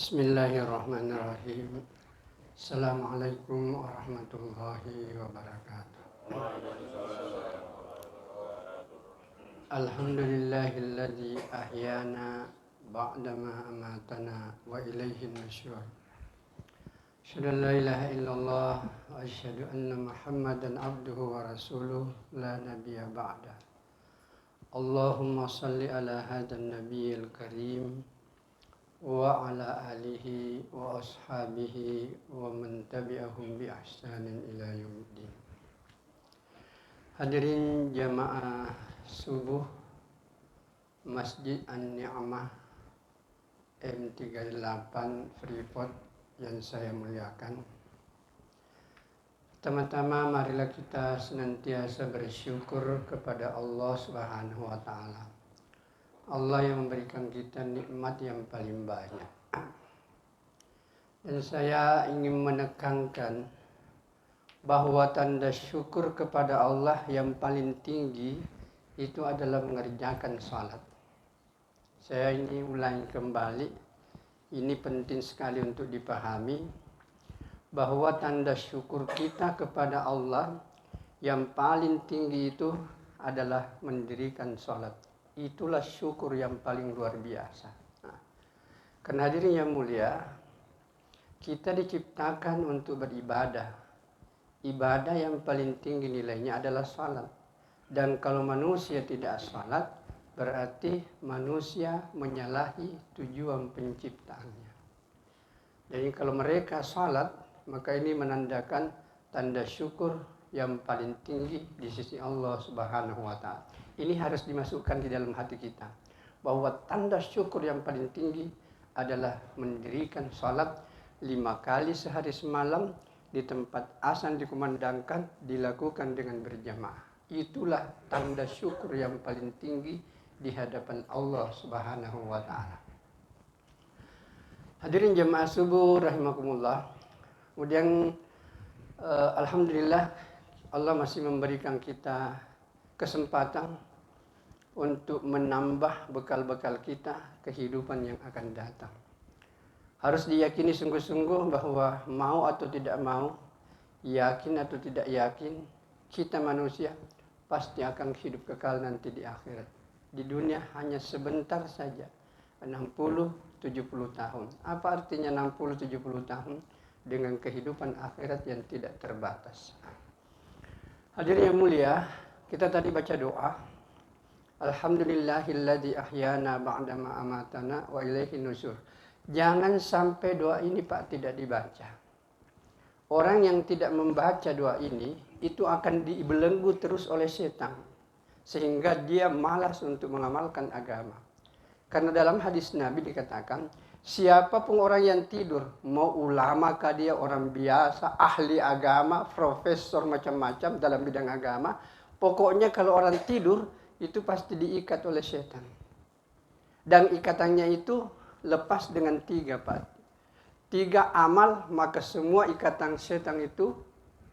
Bismillahirrahmanirrahim. Assalamualaikum warahmatullahi wabarakatuh. Alhamdulillahilladzi ahyana ba'dama amatana wa ilaihin nusyur. Asyhadu an la ilaha illallah wa asyhadu anna Muhammadan abduhu wa rasuluh la nabiyya ba'da. Allahumma salli ala hadzal nabiyil karim wa ala alihi wa ashabihi wa man tabi'ahum bi ihsanin ila yaumiddin. Hadirin jamaah subuh Masjid An-Ni'mah M38 Freeport yang saya muliakan. Pertama-tama marilah kita senantiasa bersyukur kepada Allah Subhanahu wa taala. Allah yang memberikan kita nikmat yang paling banyak. Dan saya ingin menekankan bahwa tanda syukur kepada Allah yang paling tinggi itu adalah mengerjakan salat. Saya ini ulangi kembali, ini penting sekali untuk dipahami bahwa tanda syukur kita kepada Allah yang paling tinggi itu adalah mendirikan salat. Itulah syukur yang paling luar biasa. Karena hadirin yang mulia, kita diciptakan untuk beribadah. Ibadah yang paling tinggi nilainya adalah salat. Dan kalau manusia tidak salat, berarti manusia menyalahi tujuan penciptaannya. Jadi kalau mereka salat, maka ini menandakan tanda syukur yang paling tinggi di sisi Allah Subhanahu wa taala. Ini harus dimasukkan di dalam hati kita bahwa tanda syukur yang paling tinggi adalah mendirikan salat 5 kali sehari semalam di tempat azan dikumandangkan, dilakukan dengan berjamaah. Itulah tanda syukur yang paling tinggi di hadapan Allah Subhanahu wa taala. Hadirin jemaah subuh rahimakumullah. Kemudian alhamdulillah Allah masih memberikan kita kesempatan untuk menambah bekal-bekal kita kehidupan yang akan datang. Harus diyakini sungguh-sungguh bahwa mau atau tidak mau, yakin atau tidak yakin, kita manusia pasti akan hidup kekal nanti di akhirat. Di dunia hanya sebentar saja, 60-70 tahun. Apa artinya 60-70 tahun? Dengan kehidupan akhirat yang tidak terbatas. Hadirin yang mulia, kita tadi baca doa. Alhamdulillahilladzi ahyana ba'dama amatana wa ilaihin nusyur. Jangan sampai doa ini Pak tidak dibaca. Orang yang tidak membaca doa ini itu akan dibelenggu terus oleh setan sehingga dia malas untuk mengamalkan agama. Karena dalam hadis Nabi dikatakan, siapapun orang yang tidur, mau ulama kah dia, orang biasa, ahli agama, profesor macam-macam dalam bidang agama, pokoknya kalau orang tidur itu pasti diikat oleh setan. Dan ikatannya itu lepas dengan 3 Pak. 3 amal, maka semua ikatan setan itu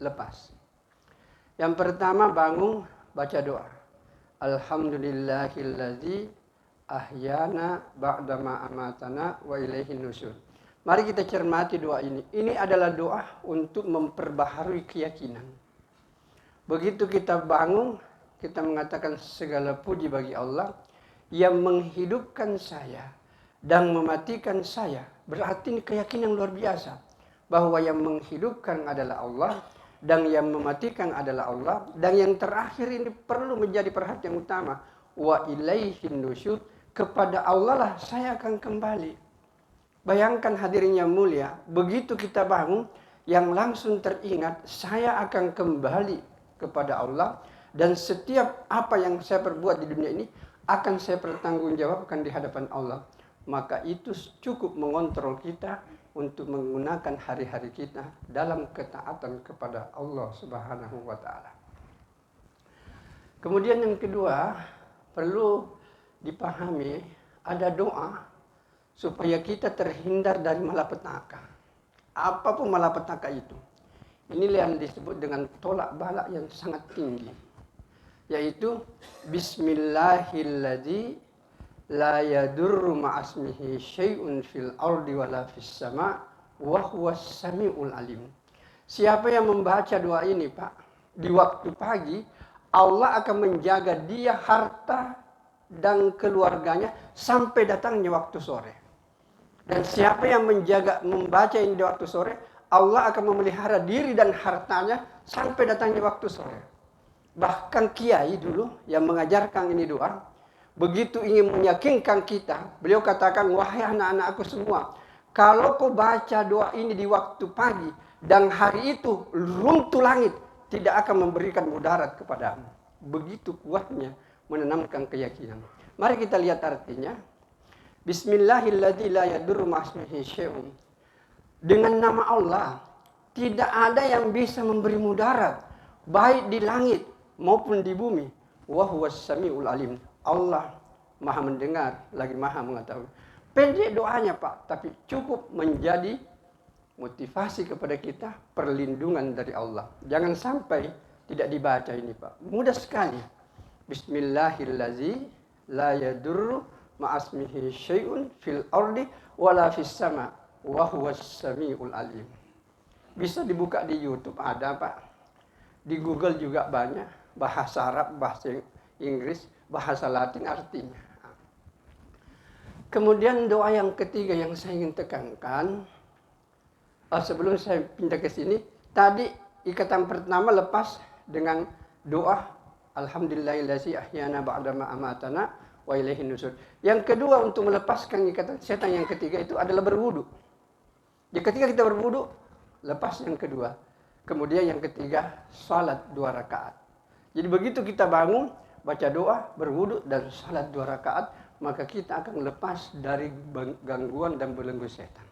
lepas. Yang pertama bangun, baca doa. Alhamdulillahilladzi ahyana ba'dama amatana wa ilaihin nusyur. Mari kita cermati doa ini. Ini adalah doa untuk memperbaharui keyakinan. Begitu kita bangun, kita mengatakan segala puji bagi Allah yang menghidupkan saya dan mematikan saya. Berarti ini keyakinan luar biasa bahwa yang menghidupkan adalah Allah dan yang mematikan adalah Allah, dan yang terakhir ini perlu menjadi perhatian utama, wa ilaihin nusyur. Kepada Allah lah saya akan kembali. Bayangkan hadirin yang mulia, begitu kita bangun, yang langsung teringat, saya akan kembali kepada Allah, dan setiap apa yang saya perbuat di dunia ini akan saya pertanggungjawabkan di hadapan Allah. Maka itu cukup mengontrol kita untuk menggunakan hari-hari kita dalam ketaatan kepada Allah Subhanahu wa taala. Kemudian yang kedua, perlu dipahami ada doa supaya kita terhindar dari malapetaka. Apapun malapetaka itu. Ini yang disebut dengan tolak balak yang sangat tinggi. Yaitu Bismillahilladzi la yadurru ma'asmihi syai'un fil ardi wala fis sama' wa huwas samiul alim. Siapa yang membaca doa ini, Pak, di waktu pagi, Allah akan menjaga dia harta dan keluarganya sampai datangnya waktu sore. Dan siapa yang membaca ini di waktu sore, Allah akan memelihara diri dan hartanya sampai datangnya waktu sore. Bahkan kiai dulu yang mengajarkan ini doa, begitu ingin meyakinkan kita, beliau katakan, wahai anak-anakku semua, kalau kau baca doa ini di waktu pagi dan hari itu runtuh langit, tidak akan memberikan mudarat kepadamu. Begitu kuatnya menanamkan keyakinan. Mari kita lihat artinya. Bismillahilladzi la yadurru ma'asmihi syai'un. Dengan nama Allah, tidak ada yang bisa memberi mudarat, baik di langit maupun di bumi. Wa huwas samiul alim. Allah Maha mendengar, lagi Maha mengetahui. Pendek doanya, Pak, tapi cukup menjadi motivasi kepada kita, perlindungan dari Allah. Jangan sampai tidak dibaca ini, Pak. Mudah sekali. Bismillahilladzi la yadurru ma'asmihi syai'un fil ardi wala fis sama' wa huwas samiul alim. Bisa dibuka di YouTube, ada, Pak. Di Google juga banyak, bahasa Arab, bahasa Inggris, bahasa Latin artinya. Kemudian doa yang ketiga yang saya ingin tekankan, sebelum saya pindah ke sini, tadi ikatan pertama lepas dengan doa Alhamdulillahillazi ahyana ba'dama amatana wa ilaihin nusur. Yang kedua untuk melepaskan ikatan setan yang ketiga itu adalah berwudu. Jadi ketika kita berwudu, lepas yang kedua. Kemudian yang ketiga, salat 2 rakaat. Jadi begitu kita bangun, baca doa, berwudu dan salat 2 rakaat, maka kita akan lepas dari gangguan dan belenggu setan.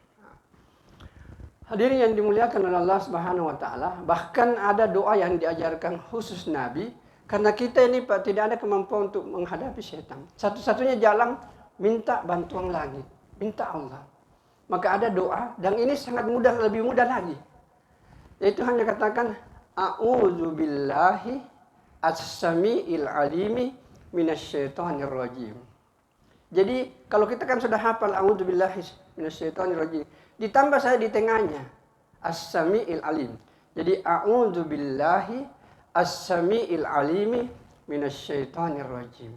Hadirin yang dimuliakan oleh Allah Subhanahu wa taala, bahkan ada doa yang diajarkan khusus Nabi karena kita ini, Pak, tidak ada kemampuan untuk menghadapi setan. Satu-satunya jalan minta bantuan langit, minta Allah. Maka ada doa dan ini sangat mudah, lebih mudah lagi. Yaitu hanya katakan a'udzubillahi as-sami'il alimi minasyaitonir rajim. Jadi kalau kita kan sudah hafal a'udzubillahi minasyaitonir rajim, ditambah saya di tengahnya as-sami'il alim. Jadi a'udzubillahi as-sami'il alimi minasyaitonir rajim.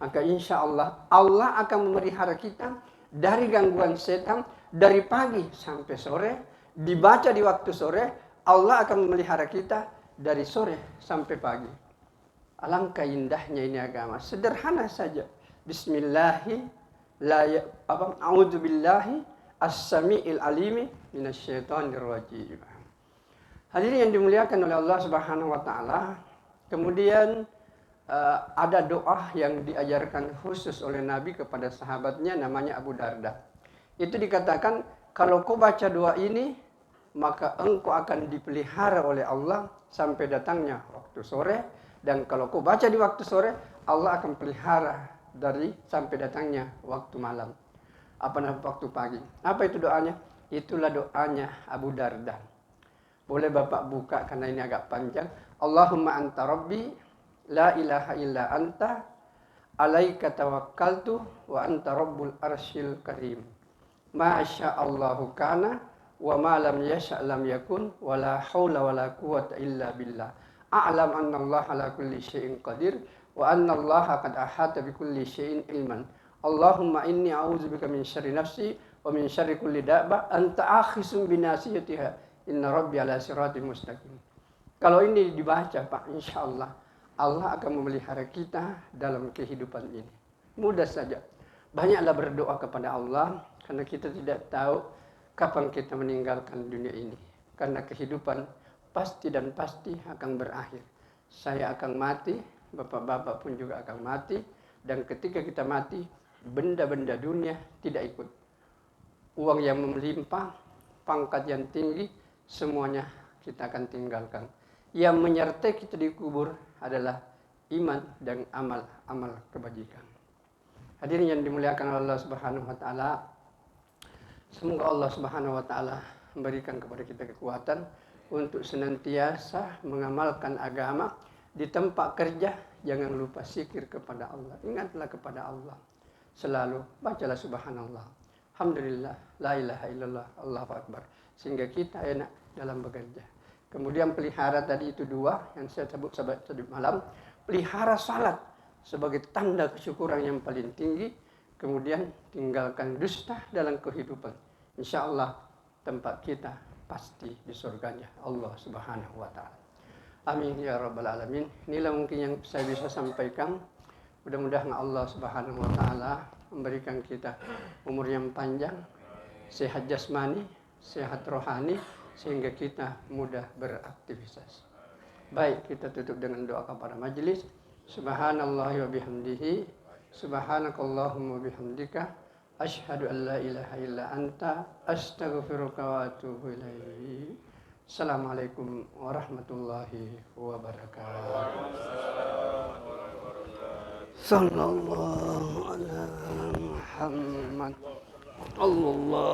Maka insya Allah Allah akan memelihara kita dari gangguan setan dari pagi sampai sore. Dibaca di waktu sore, Allah akan memelihara kita dari sore sampai pagi. Alangkah indahnya ini agama. Sederhana saja. A'udzubillahi as-sami'il alimi minasyaitonir rajim. Hadirin yang dimuliakan oleh Allah Subhanahu wa taala. Kemudian ada doa yang diajarkan khusus oleh Nabi kepada sahabatnya namanya Abu Darda. Itu dikatakan kalau kau baca doa ini maka engkau akan dipelihara oleh Allah sampai datangnya waktu sore, dan kalau kau baca di waktu sore Allah akan pelihara dari sampai datangnya waktu malam. Apa namanya waktu pagi. Apa itu doanya? Itulah doanya Abu Darda. Boleh Bapak buka karena ini agak panjang. Allahumma anta rabbi la ilaha illa anta alaika tawakkaltu wa anta rabbul arsyil karim. Masya Allahu kana wa ma lam yasha' lam yakun wa la haula wa la quwwata illa billah. A'lam anna Allah ala kulli syai'in qadir wa anna Allah qad ahata bi kulli syai'in ilman. Allahumma inni a'udzubika min syarri nafsi wa min syarri kulli dabba anta akhisum bi nasiyatiha inna rabbi ala siratim mustaqim. Kalau ini dibaca, Pak, insyaallah Allah akan memelihara kita dalam kehidupan ini. Mudah saja. Banyaklah berdoa kepada Allah karena kita tidak tahu kapan kita meninggalkan dunia ini. Karena kehidupan pasti dan pasti akan berakhir. Saya akan mati, bapak-bapak pun juga akan mati. Dan ketika kita mati, benda-benda dunia tidak ikut. Uang yang melimpah, pangkat yang tinggi, semuanya kita akan tinggalkan. Yang menyertai kita di kubur adalah iman dan amal kebajikan. Hadirin yang dimuliakan Allah Subhanahu wa taala, semoga Allah Subhanahu wa taala memberikan kepada kita kekuatan untuk senantiasa mengamalkan agama. Di tempat kerja jangan lupa zikir kepada Allah. Ingatlah kepada Allah. selalu bacalah subhanallah, alhamdulillah, la ilaha illallah, Allahu akbar, sehingga kita enak dalam bekerja. Kemudian pelihara tadi itu 2 yang saya sebut tadi malam, pelihara salat sebagai tanda kesyukuran yang paling tinggi. Kemudian tinggalkan dusta dalam kehidupan. Insya Allah tempat kita pasti di surganya Allah Subhanahu wa Ta'ala. Amin ya Rabbal Alamin. Inilah mungkin yang saya bisa sampaikan. Mudah-mudahan Allah Subhanahu wa Ta'ala memberikan kita umur yang panjang, sehat jasmani, sehat rohani, sehingga kita mudah beraktivitas. Baik, kita tutup dengan doa kepada majelis. Subhanallah wa bihamdihi, subhanakallahumma bihamdika, asyhadu an la ilaha illa anta, astaghfiruka wa atubu ilaihi. Assalamualaikum warahmatullahi wabarakatuh. Sallallahu ala Muhammad. Allah